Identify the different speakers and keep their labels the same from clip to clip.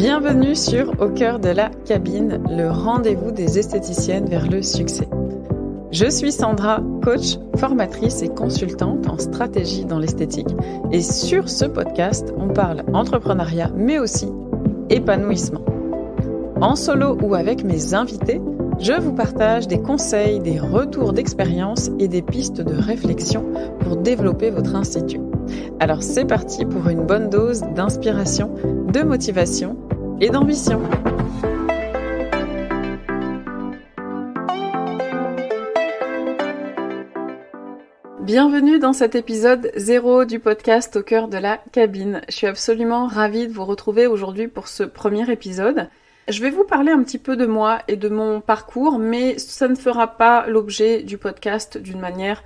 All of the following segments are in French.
Speaker 1: Bienvenue sur Au cœur de la cabine, le rendez-vous des esthéticiennes vers le succès. Je suis Sandra, coach, formatrice et consultante en stratégie dans l'esthétique. Et sur ce podcast, on parle entrepreneuriat, mais aussi épanouissement. En solo ou avec mes invités, je vous partage des conseils, des retours d'expérience et des pistes de réflexion pour développer votre institut. Alors c'est parti pour une bonne dose d'inspiration, de motivation et d'ambition. Bienvenue dans cet épisode 0 du podcast Au cœur de la cabine. Je suis absolument ravie de vous retrouver aujourd'hui pour ce premier épisode. Je vais vous parler un petit peu de moi et de mon parcours, mais ça ne fera pas l'objet du podcast d'une manière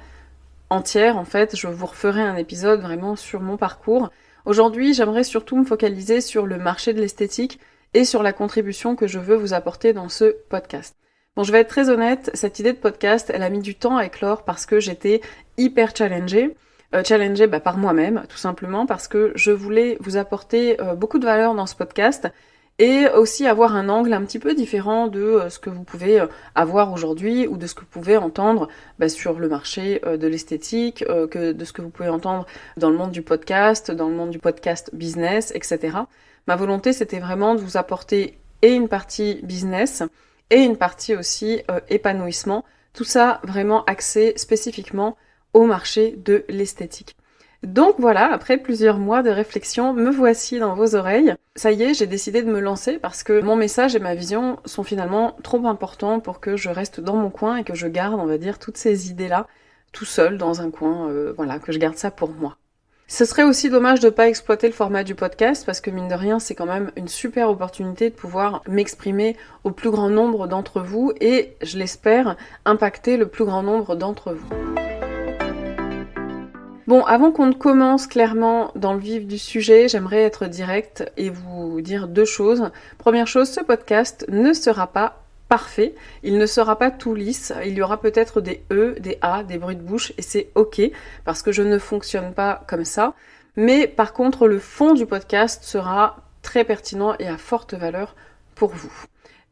Speaker 1: entière. En fait, je vous referai un épisode vraiment sur mon parcours. Aujourd'hui, j'aimerais surtout me focaliser sur le marché de l'esthétique et sur la contribution que je veux vous apporter dans ce podcast. Bon, je vais être très honnête, cette idée de podcast, elle a mis du temps à éclore parce que j'étais hyper challengée. Par moi-même, tout simplement, parce que je voulais vous apporter beaucoup de valeur dans ce podcast et aussi avoir un angle un petit peu différent de ce que vous pouvez avoir aujourd'hui ou de ce que vous pouvez entendre sur le marché de l'esthétique, que de ce que vous pouvez entendre dans le monde du podcast business, etc. Ma volonté, c'était vraiment de vous apporter et une partie business et une partie aussi épanouissement. Tout ça vraiment axé spécifiquement au marché de l'esthétique. Donc voilà, après plusieurs mois de réflexion, me voici dans vos oreilles. Ça y est, j'ai décidé de me lancer parce que mon message et ma vision sont finalement trop importants pour que je reste dans mon coin et que je garde, on va dire, toutes ces idées-là tout seul dans un coin, que je garde ça pour moi. Ce serait aussi dommage de pas exploiter le format du podcast parce que mine de rien, c'est quand même une super opportunité de pouvoir m'exprimer au plus grand nombre d'entre vous et, je l'espère, impacter le plus grand nombre d'entre vous. Bon, avant qu'on ne commence clairement dans le vif du sujet, j'aimerais être directe et vous dire deux choses. Première chose, ce podcast ne sera pas parfait, il ne sera pas tout lisse, il y aura peut-être des E, des A, des bruits de bouche et c'est ok parce que je ne fonctionne pas comme ça. Mais par contre, le fond du podcast sera très pertinent et à forte valeur pour vous.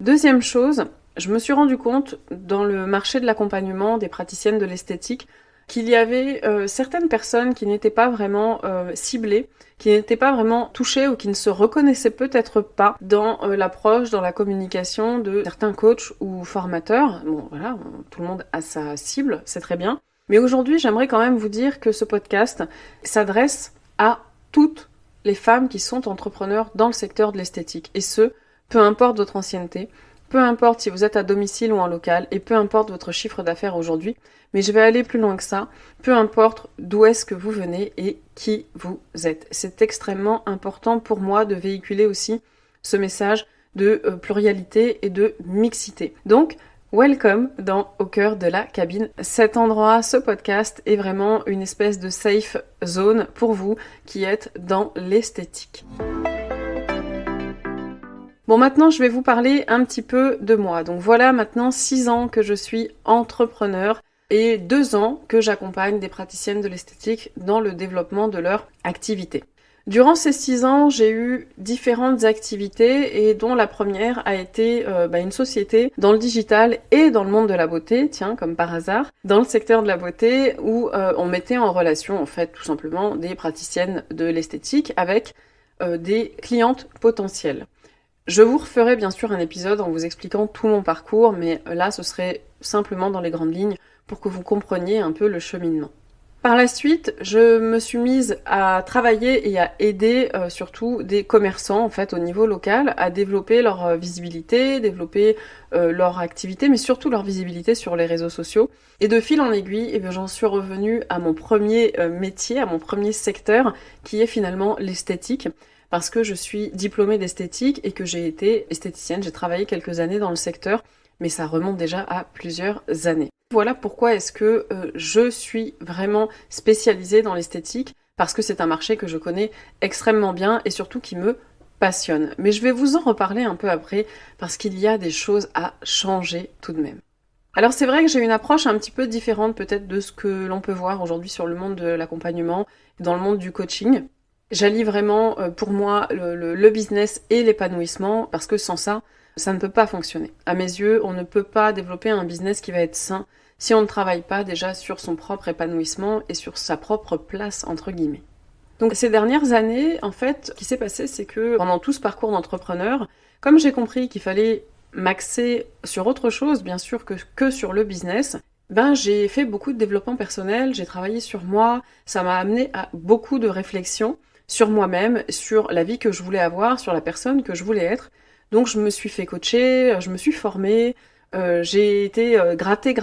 Speaker 1: Deuxième chose, je me suis rendu compte dans le marché de l'accompagnement des praticiennes de l'esthétique qu'il y avait certaines personnes qui n'étaient pas vraiment ciblées, qui n'étaient pas vraiment touchées ou qui ne se reconnaissaient peut-être pas dans l'approche, dans la communication de certains coachs ou formateurs. Bon, voilà, tout le monde a sa cible, c'est très bien. Mais aujourd'hui, j'aimerais quand même vous dire que ce podcast s'adresse à toutes les femmes qui sont entrepreneurs dans le secteur de l'esthétique. Et ce, peu importe votre ancienneté, peu importe si vous êtes à domicile ou en local, et peu importe votre chiffre d'affaires aujourd'hui, mais je vais aller plus loin que ça, peu importe d'où est-ce que vous venez et qui vous êtes. C'est extrêmement important pour moi de véhiculer aussi ce message de pluralité et de mixité. Donc, welcome dans Au cœur de la cabine. Cet endroit, ce podcast est vraiment une espèce de safe zone pour vous qui êtes dans l'esthétique. Bon, maintenant, je vais vous parler un petit peu de moi. Donc voilà, maintenant 6 ans que je suis entrepreneur et 2 ans que j'accompagne des praticiennes de l'esthétique dans le développement de leur activité. Durant ces 6 ans, j'ai eu différentes activités et dont la première a été une société dans le digital et dans le monde de la beauté, tiens, comme par hasard, dans le secteur de la beauté où on mettait en relation, en fait, tout simplement, des praticiennes de l'esthétique avec des clientes potentielles. Je vous referai bien sûr un épisode en vous expliquant tout mon parcours, mais là ce serait simplement dans les grandes lignes pour que vous compreniez un peu le cheminement. Par la suite, je me suis mise à travailler et à aider surtout des commerçants en fait au niveau local à développer leur visibilité, développer leur activité, mais surtout leur visibilité sur les réseaux sociaux. Et de fil en aiguille, j'en suis revenue à mon premier métier, à mon premier secteur, qui est finalement l'esthétique. Parce que je suis diplômée d'esthétique et que j'ai été esthéticienne. J'ai travaillé quelques années dans le secteur, mais ça remonte déjà à plusieurs années. Voilà pourquoi est-ce que je suis vraiment spécialisée dans l'esthétique, parce que c'est un marché que je connais extrêmement bien et surtout qui me passionne. Mais je vais vous en reparler un peu après, parce qu'il y a des choses à changer tout de même. Alors c'est vrai que j'ai une approche un petit peu différente peut-être de ce que l'on peut voir aujourd'hui sur le monde de l'accompagnement, dans le monde du coaching. J'allie vraiment, pour moi, le business et l'épanouissement, parce que sans ça, ça ne peut pas fonctionner. À mes yeux, on ne peut pas développer un business qui va être sain si on ne travaille pas déjà sur son propre épanouissement et sur sa propre place, entre guillemets. Donc ces dernières années, en fait, ce qui s'est passé, c'est que pendant tout ce parcours d'entrepreneur, comme j'ai compris qu'il fallait m'axer sur autre chose, bien sûr, que sur le business, j'ai fait beaucoup de développement personnel, j'ai travaillé sur moi, ça m'a amené à beaucoup de réflexions sur moi-même, sur la vie que je voulais avoir, sur la personne que je voulais être. Donc je me suis fait coacher, je me suis formée, j'ai été gratter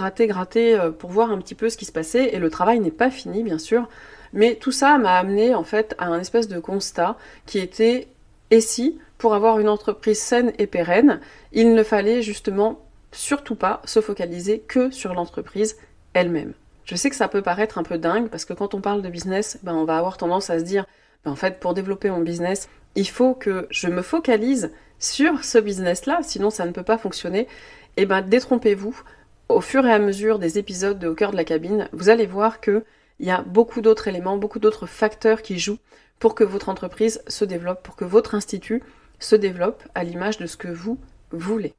Speaker 1: pour voir un petit peu ce qui se passait, et le travail n'est pas fini, bien sûr, mais tout ça m'a amené en fait à un espèce de constat qui était: et si, pour avoir une entreprise saine et pérenne, il ne fallait justement surtout pas se focaliser que sur l'entreprise elle-même. Je sais que ça peut paraître un peu dingue, parce que quand on parle de business, on va avoir tendance à se dire, en fait, pour développer mon business, il faut que je me focalise sur ce business-là, sinon ça ne peut pas fonctionner. Et détrompez-vous, au fur et à mesure des épisodes de Au cœur de la cabine, vous allez voir qu'il y a beaucoup d'autres éléments, beaucoup d'autres facteurs qui jouent pour que votre entreprise se développe, pour que votre institut se développe à l'image de ce que vous voulez.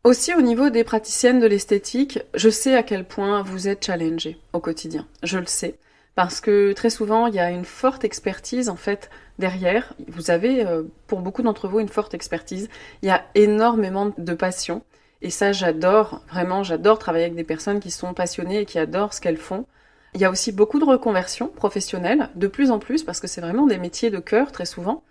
Speaker 1: Aussi, au niveau des praticiennes de l'esthétique, je sais à quel point vous êtes challengées au quotidien. Je le sais. Parce que très souvent, il y a une forte expertise en fait derrière. Vous avez, pour beaucoup d'entre vous, une forte expertise. Il y a énormément de passion. Et ça, j'adore, vraiment, j'adore travailler avec des personnes qui sont passionnées et qui adorent ce qu'elles font. Il y a aussi beaucoup de reconversions professionnelles, de plus en plus, parce que c'est vraiment des métiers de cœur très souvent.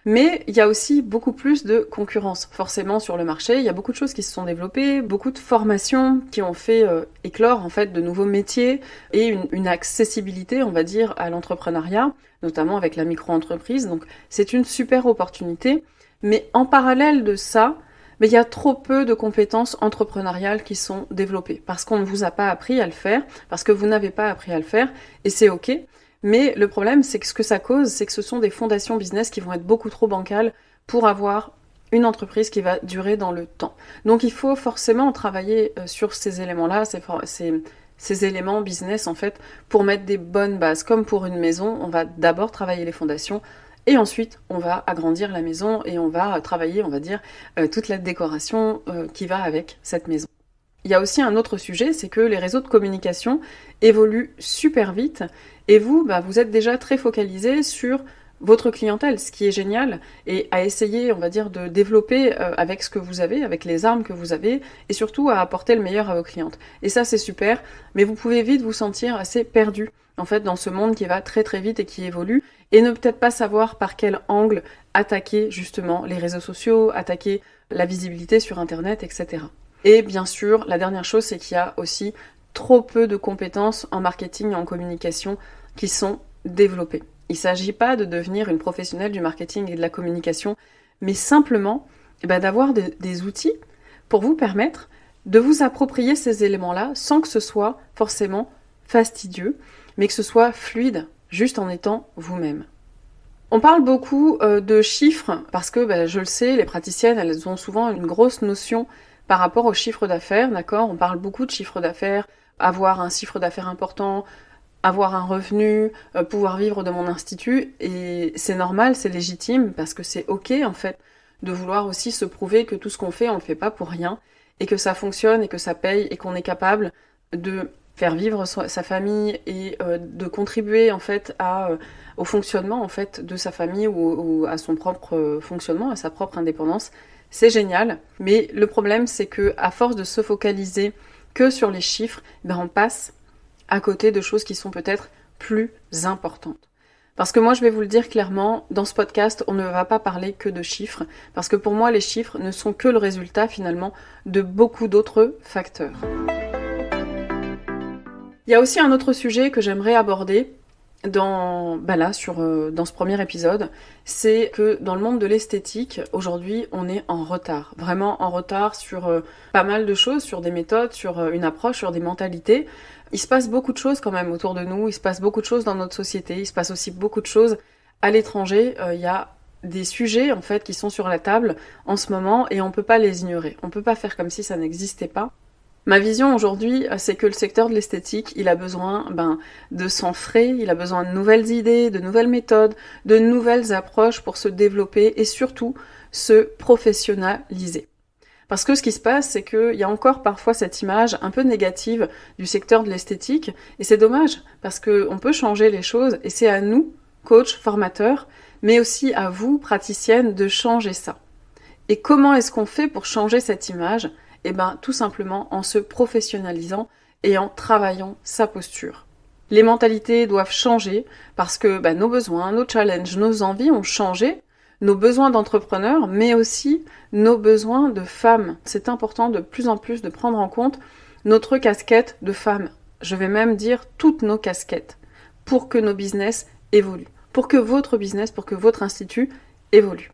Speaker 1: Mais il y a aussi beaucoup plus de concurrence, forcément, sur le marché. Il y a beaucoup de choses qui se sont développées, beaucoup de formations qui ont fait éclore en fait de nouveaux métiers et une accessibilité, on va dire, à l'entrepreneuriat, notamment avec la micro-entreprise. Donc c'est une super opportunité. Mais en parallèle de ça, il y a trop peu de compétences entrepreneuriales qui sont développées, parce qu'on ne vous a pas appris à le faire, parce que vous n'avez pas appris à le faire, et c'est ok. Mais le problème, c'est que ce que ça cause, c'est que ce sont des fondations business qui vont être beaucoup trop bancales pour avoir une entreprise qui va durer dans le temps. Donc il faut forcément travailler sur ces éléments-là, ces éléments business en fait, pour mettre des bonnes bases. Comme pour une maison, on va d'abord travailler les fondations, et ensuite on va agrandir la maison et on va travailler, on va dire, toute la décoration qui va avec cette maison. Il y a aussi un autre sujet, c'est que les réseaux de communication évoluent super vite, et vous, vous êtes déjà très focalisé sur votre clientèle, ce qui est génial, et à essayer, on va dire, de développer avec ce que vous avez, avec les armes que vous avez, et surtout à apporter le meilleur à vos clientes. Et ça, c'est super, mais vous pouvez vite vous sentir assez perdu, en fait, dans ce monde qui va très très vite et qui évolue, et ne peut-être pas savoir par quel angle attaquer justement les réseaux sociaux, attaquer la visibilité sur Internet, etc. Et bien sûr, la dernière chose, c'est qu'il y a aussi trop peu de compétences en marketing et en communication qui sont développées. Il ne s'agit pas de devenir une professionnelle du marketing et de la communication, mais simplement d'avoir des outils pour vous permettre de vous approprier ces éléments-là sans que ce soit forcément fastidieux, mais que ce soit fluide, juste en étant vous-même. On parle beaucoup de chiffres parce que, je le sais, les praticiennes, elles ont souvent une grosse notion par rapport au chiffre d'affaires, d'accord ? On parle beaucoup de chiffre d'affaires, avoir un chiffre d'affaires important, avoir un revenu, pouvoir vivre de mon institut, et c'est normal, c'est légitime, parce que c'est ok en fait de vouloir aussi se prouver que tout ce qu'on fait, on le fait pas pour rien, et que ça fonctionne, et que ça paye, et qu'on est capable de faire vivre sa famille, et de contribuer en fait au fonctionnement en fait de sa famille, ou à son propre fonctionnement, à sa propre indépendance. C'est génial, mais le problème c'est que à force de se focaliser que sur les chiffres, on passe à côté de choses qui sont peut-être plus importantes. Parce que moi, je vais vous le dire clairement, dans ce podcast, on ne va pas parler que de chiffres, parce que pour moi, les chiffres ne sont que le résultat, finalement, de beaucoup d'autres facteurs. Il y a aussi un autre sujet que j'aimerais aborder dans ce premier épisode, c'est que dans le monde de l'esthétique, aujourd'hui, on est en retard. Vraiment en retard sur pas mal de choses, sur des méthodes, sur une approche, sur des mentalités. Il se passe beaucoup de choses quand même autour de nous, il se passe beaucoup de choses dans notre société, il se passe aussi beaucoup de choses à l'étranger. Il y a des sujets en fait qui sont sur la table en ce moment et on peut pas les ignorer. On peut pas faire comme si ça n'existait pas. Ma vision aujourd'hui, c'est que le secteur de l'esthétique, il a besoin de sang frais, il a besoin de nouvelles idées, de nouvelles méthodes, de nouvelles approches pour se développer et surtout se professionnaliser. Parce que ce qui se passe, c'est qu'il y a encore parfois cette image un peu négative du secteur de l'esthétique, et c'est dommage, parce qu'on peut changer les choses, et c'est à nous, coachs, formateurs, mais aussi à vous, praticiennes, de changer ça. Et comment est-ce qu'on fait pour changer cette image ? Tout simplement en se professionnalisant et en travaillant sa posture. Les mentalités doivent changer parce que nos besoins, nos challenges, nos envies ont changé, nos besoins d'entrepreneurs, mais aussi nos besoins de femmes. C'est important de plus en plus de prendre en compte notre casquette de femmes. Je vais même dire toutes nos casquettes pour que nos business évoluent, pour que votre business, pour que votre institut évolue.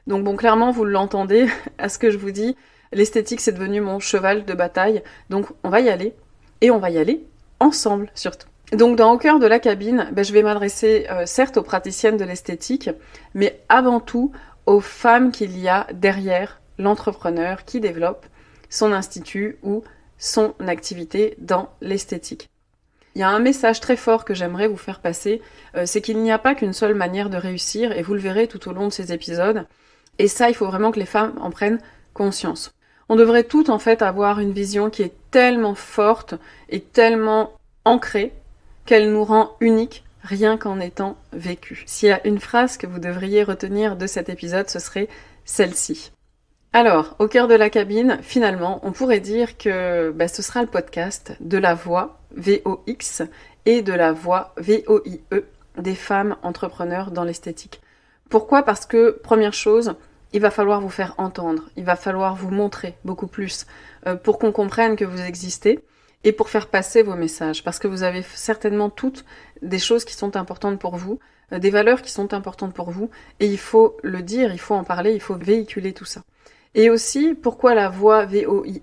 Speaker 1: Donc clairement, vous l'entendez à ce que je vous dis, l'esthétique, c'est devenu mon cheval de bataille, donc on va y aller, et on va y aller ensemble surtout. Donc dans Au cœur de la cabine, je vais m'adresser certes aux praticiennes de l'esthétique, mais avant tout aux femmes qu'il y a derrière l'entrepreneur qui développe son institut ou son activité dans l'esthétique. Il y a un message très fort que j'aimerais vous faire passer, c'est qu'il n'y a pas qu'une seule manière de réussir, et vous le verrez tout au long de ces épisodes, et ça, il faut vraiment que les femmes en prennent conscience. On devrait toutes en fait avoir une vision qui est tellement forte et tellement ancrée qu'elle nous rend uniques rien qu'en étant vécue. S'il y a une phrase que vous devriez retenir de cet épisode, ce serait celle-ci. Alors, au cœur de la cabine, finalement, on pourrait dire que ce sera le podcast de la voix VOX et de la voix VOIE des femmes entrepreneurs dans l'esthétique. Pourquoi ? Parce que, première chose, il va falloir vous faire entendre, il va falloir vous montrer beaucoup plus pour qu'on comprenne que vous existez et pour faire passer vos messages. Parce que vous avez certainement toutes des choses qui sont importantes pour vous, des valeurs qui sont importantes pour vous, et il faut le dire, il faut en parler, il faut véhiculer tout ça. Et aussi, pourquoi la voix VOIE ?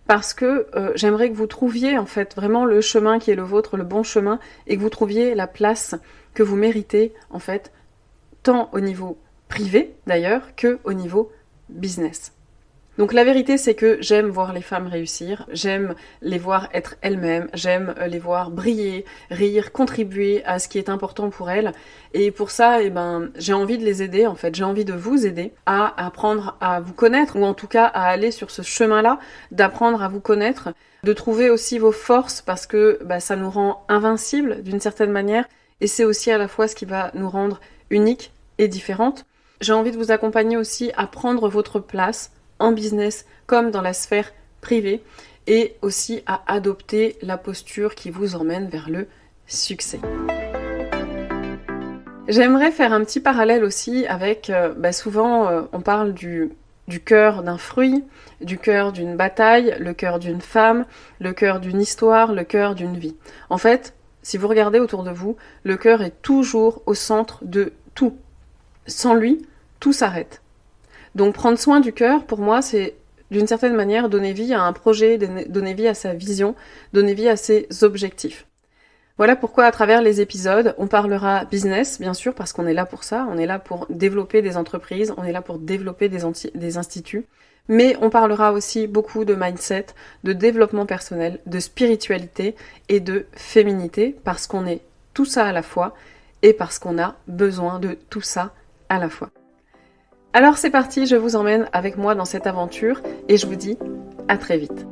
Speaker 1: Parce que j'aimerais que vous trouviez en fait vraiment le chemin qui est le vôtre, le bon chemin, et que vous trouviez la place que vous méritez en fait, tant au niveau privé d'ailleurs que au niveau business. Donc la vérité c'est que j'aime voir les femmes réussir, j'aime les voir être elles-mêmes, j'aime les voir briller, rire, contribuer à ce qui est important pour elles, et pour ça j'ai envie de les aider en fait, j'ai envie de vous aider à apprendre à vous connaître, ou en tout cas à aller sur ce chemin-là, d'apprendre à vous connaître, de trouver aussi vos forces parce que ça nous rend invincibles d'une certaine manière, et c'est aussi à la fois ce qui va nous rendre uniques et différentes. J'ai envie de vous accompagner aussi à prendre votre place en business comme dans la sphère privée et aussi à adopter la posture qui vous emmène vers le succès. J'aimerais faire un petit parallèle aussi avec, souvent on parle du cœur d'un fruit, du cœur d'une bataille, le cœur d'une femme, le cœur d'une histoire, le cœur d'une vie. En fait, si vous regardez autour de vous, le cœur est toujours au centre de tout. Sans lui, tout s'arrête. Donc prendre soin du cœur, pour moi, c'est d'une certaine manière donner vie à un projet, donner vie à sa vision, donner vie à ses objectifs. Voilà pourquoi à travers les épisodes, on parlera business, bien sûr, parce qu'on est là pour ça, on est là pour développer des entreprises, on est là pour développer des instituts, mais on parlera aussi beaucoup de mindset, de développement personnel, de spiritualité et de féminité, parce qu'on est tout ça à la fois et parce qu'on a besoin de tout ça à la fois. Alors c'est parti, je vous emmène avec moi dans cette aventure et je vous dis à très vite.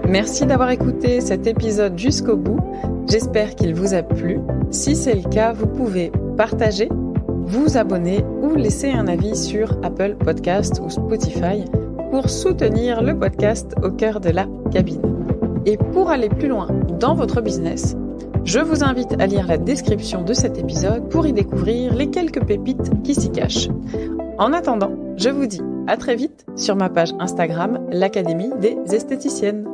Speaker 1: Merci d'avoir écouté cet épisode jusqu'au bout, j'espère qu'il vous a plu. Si c'est le cas, vous pouvez partager, vous abonner ou laisser un avis sur Apple Podcast ou Spotify pour soutenir le podcast Au cœur de la cabine. Et pour aller plus loin dans votre business, je vous invite à lire la description de cet épisode pour y découvrir les quelques pépites qui s'y cachent. En attendant, je vous dis à très vite sur ma page Instagram, l'Académie des esthéticiennes.